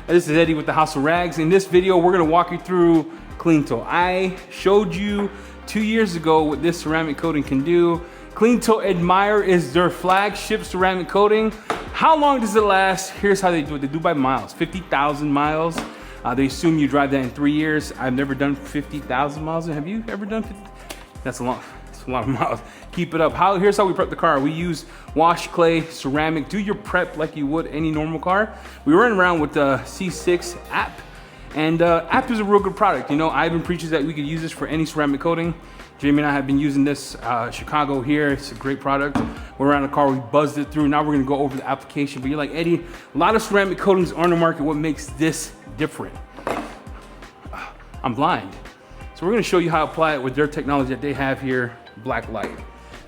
This is Eddie with the House of Rags. In this video, we're gonna walk you through Cleantle. I showed you 2 years ago what this ceramic coating can do. Cleantle Admire is their flagship ceramic coating. How long does it last? Here's how they do it. They do by miles, 50,000 miles. They assume you drive that in 3 years. I've never done 50,000 miles. Have you ever done 50? That's a lot of miles. Keep it up. Here's how we prep the car. We use wash clay, ceramic. Do your prep like you would any normal car. We run around with the C6 app, and app is a real good product. You know, Ivan preaches that we could use this for any ceramic coating. Jamie and I have been using this Chicago here. It's a great product. We're around the car, we buzzed it through. Now we're gonna go over the application. But you're like, Eddie, a lot of ceramic coatings are on the market. What makes this different? I'm blind. So we're gonna show you how to apply it with their technology that they have here, black light.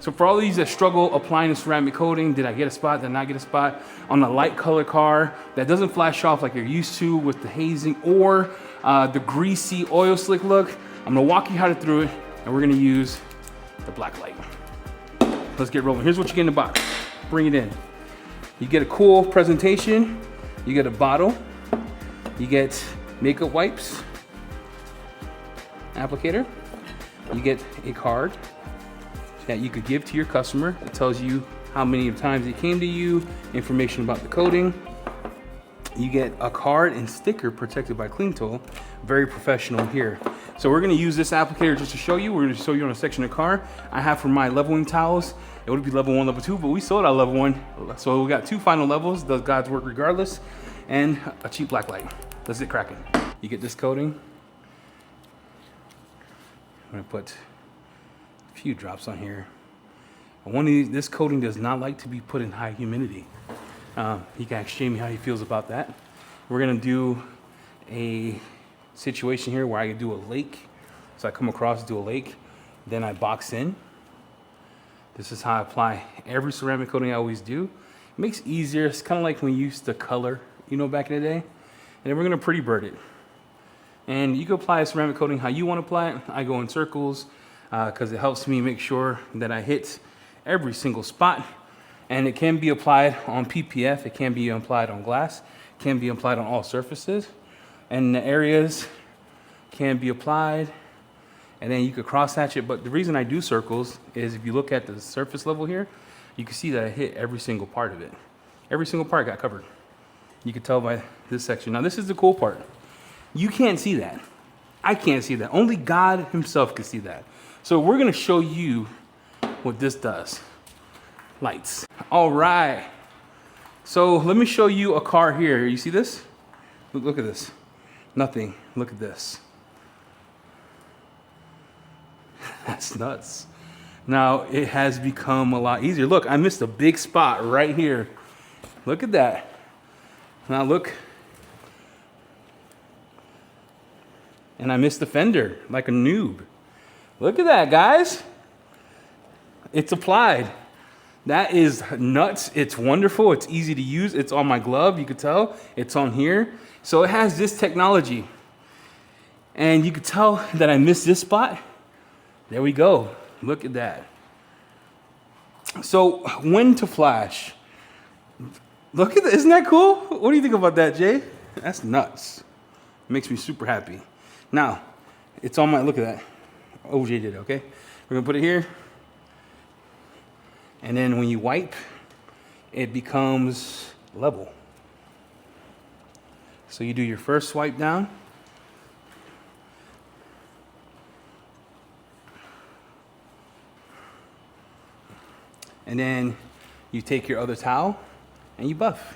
So for all of these that struggle applying the ceramic coating, did I get a spot, did I not get a spot, on a light color car that doesn't flash off like you're used to with the hazing or the greasy oil slick look, I'm gonna walk you how to through it, and we're gonna use the black light. Let's get rolling. Here's what you get in the box. Bring it in. You get a cool presentation, you get a bottle, you get makeup wipes, applicator, you get a card that you could give to your customer. It tells you how many times it came to you, information about the coating. You get a card and sticker protected by Cleantle. Very professional here. So we're gonna use this applicator just to show you. We're gonna show you on a section of the car. I have for my leveling towels, it would be level 1, level 2, but we sold out level 1. So we got 2 final levels, does God's work regardless, and a cheap black light. Let's get cracking. You get this coating. I'm gonna put a few drops on here. One of these, this coating does not like to be put in high humidity. He can ask Jamie how he feels about that. We're gonna do a situation here where I could do a lake. So I come across, do a lake, then I box in. This is how I apply every ceramic coating I always do. It makes it easier. It's kind of like when you used to color, you know, back in the day. And then we're gonna pretty bird it. And you can apply a ceramic coating how you want to apply it. I go in circles because it helps me make sure that I hit every single spot. And it can be applied on PPF, it can be applied on glass, it can be applied on all surfaces. And the areas can be applied, and then you could cross hatch it. But the reason I do circles is if you look at the surface level here, you can see that I hit every single part of it. Every single part got covered. You can tell by this section. Now this is the cool part. You can't see that. I can't see that. Only God himself can see that. So we're gonna show you what this does. Lights. All right. So let me show you a car here. You see this? Look at this. Nothing. Look at this. That's nuts. Now it has become a lot easier. Look, I missed a big spot right here. Look at that. Now look. And I missed the fender like a noob. Look at that, guys. It's applied. That is nuts. It's wonderful. It's easy to use. It's on my glove. You could tell it's on here. So it has this technology. And you could tell that I missed this spot. There we go. Look at that. So when to flash? Look at that. Isn't that cool? What do you think about that, Jay? That's nuts. It makes me super happy. Now, it's on my, look at that. OJ did it, okay? We're gonna put it here. And then when you wipe, it becomes level. So you do your first swipe down. And then you take your other towel and you buff.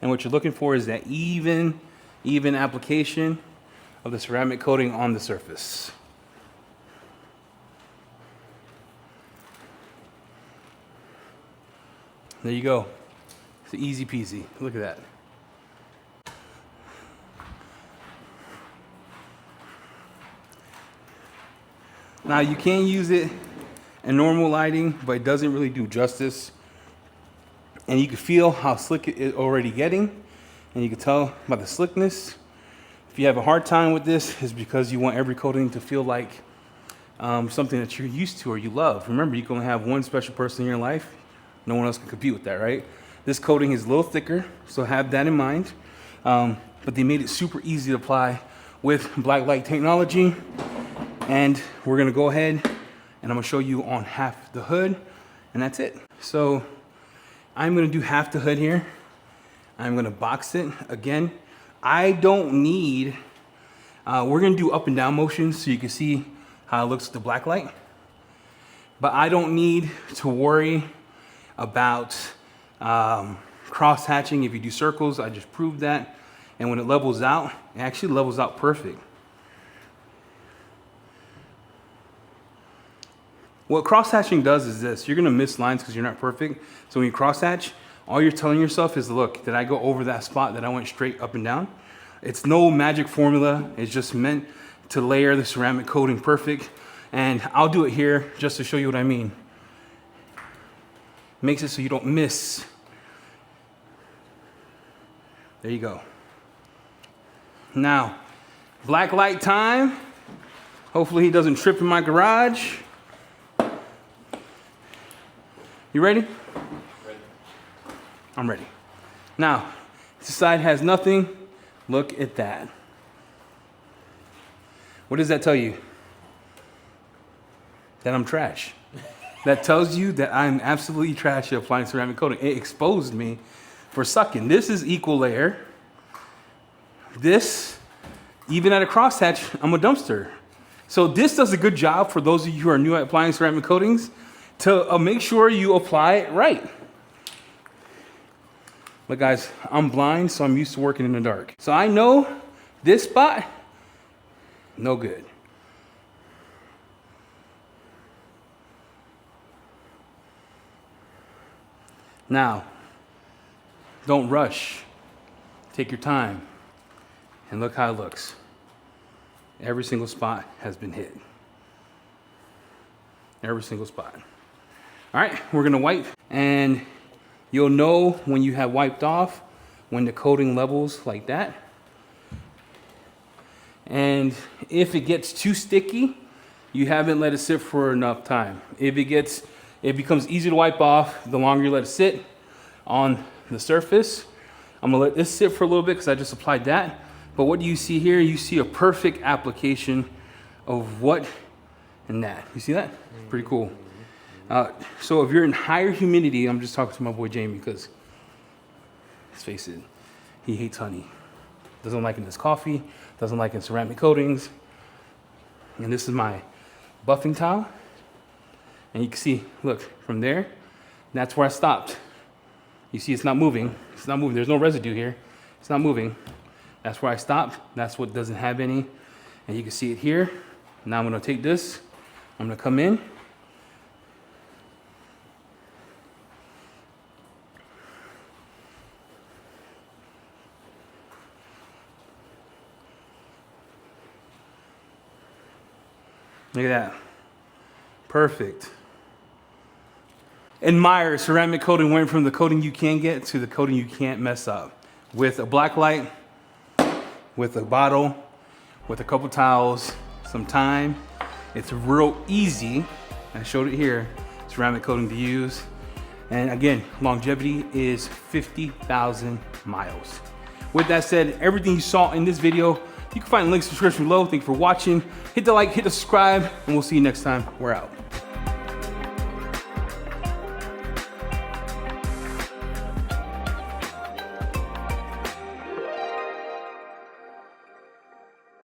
And what you're looking for is that even application of the ceramic coating on the surface. There you go. It's easy peasy. Look at that. Now you can use it in normal lighting, but it doesn't really do justice. And you can feel how slick it is already getting. And you can tell by the slickness. If you have a hard time with this, it's because you want every coating to feel like something that you're used to or you love. Remember, you can only have one special person in your life. No one else can compete with that, right? This coating is a little thicker, so have that in mind. But they made it super easy to apply with black light technology. And we're gonna go ahead and I'm gonna show you on half the hood, and that's it. So I'm gonna do half the hood here. I'm gonna box it. Again, I don't need, we're gonna do up and down motions so you can see how it looks with the black light. But I don't need to worry about cross hatching if you do circles. I just proved that. And when it levels out, it actually levels out perfect. What cross hatching does is this: you're gonna miss lines because you're not perfect. So when you cross hatch, all you're telling yourself is, look, did I go over that spot that I went straight up and down? It's no magic formula. It's just meant to layer the ceramic coating perfect. And I'll do it here just to show you what I mean. Makes it so you don't miss. There you go. Now, black light time. Hopefully he doesn't trip in my garage. You ready? Ready. I'm ready. Now, this side has nothing. Look at that. What does that tell you? That I'm trash. That tells you that I'm absolutely trash at applying ceramic coating. It exposed me for sucking. This is equal layer. This, even at a crosshatch, I'm a dumpster. So this does a good job for those of you who are new at applying ceramic coatings to make sure you apply it right. But guys, I'm blind, so I'm used to working in the dark. So I know this spot, no good. Now, don't rush. Take your time. And look how it looks. Every single spot has been hit. Every single spot. All right, we're gonna wipe, and you'll know when you have wiped off when the coating levels like that. And if it gets too sticky, you haven't let it sit for enough time. If it becomes easy to wipe off the longer you let it sit on the surface. I'm gonna let this sit for a little bit because I just applied that. But what do you see here? You see a perfect application of what and that. You see that? Pretty cool. So if you're in higher humidity, I'm just talking to my boy Jamie because, let's face it, he hates honey. Doesn't like it in his coffee, doesn't like it in ceramic coatings. And this is my buffing towel. And you can see, look, from there, that's where I stopped. You see it's not moving. It's not moving. There's no residue here. It's not moving. That's where I stopped. That's what doesn't have any. And you can see it here. Now I'm gonna take this. I'm gonna come in. Look at that. Perfect. Admire ceramic coating went from the coating you can get to the coating you can't mess up. With a black light, with a bottle, with a couple towels, some time. It's real easy. I showed it here, ceramic coating to use. And again, longevity is 50,000 miles. With that said, everything you saw in this video, you can find links in the description below. Thank you for watching. Hit the like, hit the subscribe, and we'll see you next time. We're out.